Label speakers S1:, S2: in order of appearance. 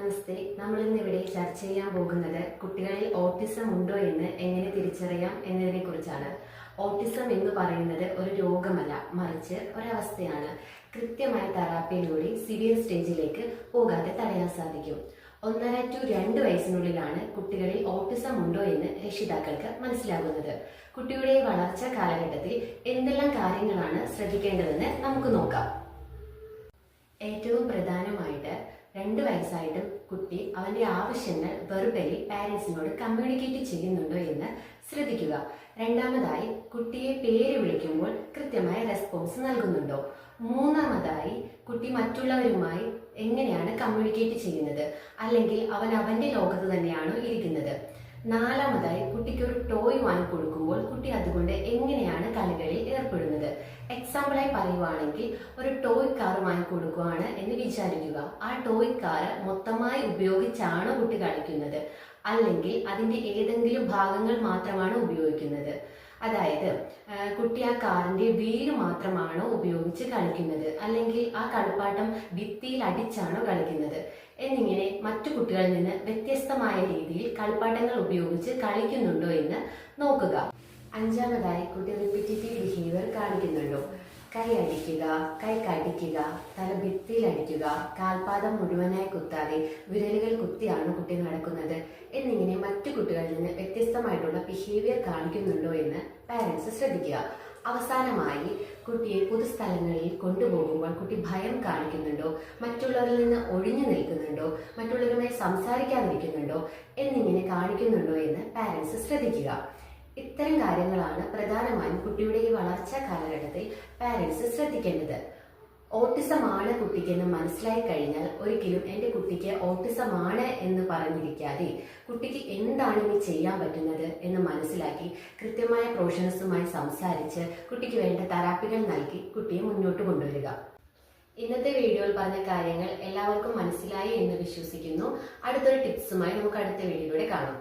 S1: നമസ്തേ. നമ്മൾ ഇന്നിവിടെ ചർച്ച ചെയ്യാൻ പോകുന്നത് കുട്ടികളിൽ ഓട്ടിസം ഉണ്ടോ എന്ന് എങ്ങനെ തിരിച്ചറിയാം എന്നതിനെ കുറിച്ചാണ്. ഓട്ടിസം എന്ന് പറയുന്നത് ഒരു രോഗമല്ല, മറിച്ച് ഒരവസ്ഥയാണ്. കൃത്യമായ തെറാപ്പിയിലൂടെ സിവിയർ സ്റ്റേജിലേക്ക് പോകാതെ തടയാൻ സാധിക്കും. 1.5 to 2 വയസ്സിനുള്ളിലാണ് കുട്ടികളിൽ ഓട്ടിസം ഉണ്ടോ എന്ന് രക്ഷിതാക്കൾക്ക് മനസ്സിലാകുന്നത്. കുട്ടിയുടെ വളർച്ചാ കാലഘട്ടത്തിൽ എന്തെല്ലാം കാര്യങ്ങളാണ് ശ്രദ്ധിക്കേണ്ടതെന്ന് നമുക്ക് നോക്കാം. ഏറ്റവും പ്രധാനമായിട്ട് 2 വയസ്സായിട്ടും കുട്ടി അവന്റെ ആവശ്യങ്ങൾ വെർബലി പാരന്റ്സിനോട് കമ്മ്യൂണിക്കേറ്റ് ചെയ്യുന്നുണ്ടോ എന്ന് ശ്രദ്ധിക്കുക. രണ്ടാമതായി, കുട്ടിയെ പേര് വിളിക്കുമ്പോൾ കൃത്യമായ റെസ്പോൺസ് നൽകുന്നുണ്ടോ. മൂന്നാമതായി, കുട്ടി മറ്റുള്ളവരുമായി എങ്ങനെയാണ് കമ്മ്യൂണിക്കേറ്റ് ചെയ്യുന്നത്, അല്ലെങ്കിൽ അവൻ അവന്റെ ലോകത്ത് തന്നെയാണോ ഇരിക്കുന്നത്. നാലാമതായി, കുട്ടിക്ക് ഒരു ടോയ് വാങ്ങിക്കൊടുക്കുമ്പോൾ കുട്ടി അതുകൊണ്ട് എങ്ങനെയാണ് കളികളിൽ ഏർപ്പെടുന്നത്. എക്സാമ്പിളായി പറയുവാണെങ്കിൽ, ഒരു ടോയ് കാർ വാങ്ങിക്കൊടുക്കുകയാണ് എന്ന് വിചാരിക്കുക. ആ ടോയ് കാർ മൊത്തമായി ഉപയോഗിച്ചാണോ കുട്ടി കളിക്കുന്നത്, അല്ലെങ്കിൽ അതിന്റെ ഏതെങ്കിലും ഭാഗങ്ങൾ മാത്രമാണ് ഉപയോഗിക്കുന്നത്. അതായത് കുട്ടി ആ കാറിന്റെ വീല് മാത്രമാണോ ഉപയോഗിച്ച് കളിക്കുന്നത്, അല്ലെങ്കിൽ ആ കളിപ്പാട്ടം ഭിത്തിയിൽ അടിച്ചാണോ കളിക്കുന്നത് എന്നിങ്ങനെ മറ്റു കുട്ടികളിൽ നിന്ന് വ്യത്യസ്തമായ രീതിയിൽ കളിപ്പാട്ടങ്ങൾ ഉപയോഗിച്ച് കളിക്കുന്നുണ്ടോ എന്ന് നോക്കുക. അഞ്ചാമതായി, കുട്ടി റിപ്പീറ്റേറ്റീവ് ബിഹേവിയർ കാണിക്കുന്നുണ്ടോ. കൈ അടിക്കുക, കൈ കടിക്കുക, തല ഭിത്തിയിൽ അടിക്കുക, കാൽപാദം മുഴുവനായി കുത്താതെ വിരലുകൾ കുത്തിയാണ് കുട്ടി നടക്കുന്നത് എന്നിങ്ങനെ മറ്റു കുട്ടികളിൽ നിന്ന് വ്യത്യസ്തമായിട്ടുള്ള ബിഹേവിയർ കാണിക്കുന്നുണ്ടോ എന്ന് പാരന്റ്സ് ശ്രദ്ധിക്കുക. അവസാനമായി, കുട്ടിയെ പൊതുസ്ഥലങ്ങളിൽ കൊണ്ടുപോകുമ്പോൾ കുട്ടി ഭയം കാണിക്കുന്നുണ്ടോ, മറ്റുള്ളവരിൽ നിന്ന് ഒഴിഞ്ഞു നിൽക്കുന്നുണ്ടോ, മറ്റുള്ളവരുമായി സംസാരിക്കാതിരിക്കുന്നുണ്ടോ എന്നിങ്ങനെ കാണിക്കുന്നുണ്ടോ എന്ന് പാരന്റ്സ് ശ്രദ്ധിക്കുക. ഇത്തരം കാര്യങ്ങളാണ് പ്രധാനമായും കുട്ടിയുടെ ഈ വളർച്ചാ കാലഘട്ടത്തിൽ പാരന്റ്സ് ശ്രദ്ധിക്കേണ്ടത്. ഓട്ടിസം ആണ് കുട്ടിക്കെന്ന് മനസ്സിലായി കഴിഞ്ഞാൽ ഒരിക്കലും എൻ്റെ കുട്ടിക്ക് ഓട്ടിസം ആണ് എന്ന് പറഞ്ഞിരിക്കാതെ കുട്ടിക്ക് എന്താണ് ഇനി ചെയ്യാൻ പറ്റുന്നത് എന്ന് മനസ്സിലാക്കി കൃത്യമായ പ്രൊഫഷണൽസുമായി സംസാരിച്ച് കുട്ടിക്ക് വേണ്ട തെറാപ്പികൾ നൽകി കുട്ടിയെ മുന്നോട്ട് കൊണ്ടുവരിക. ഇന്നത്തെ വീഡിയോയിൽ പറഞ്ഞ കാര്യങ്ങൾ എല്ലാവർക്കും മനസ്സിലായി എന്ന് വിശ്വസിക്കുന്നു. അടുത്തൊരു ടിപ്സുമായി നമുക്ക് അടുത്ത വീഡിയോയിലൂടെ കാണാം.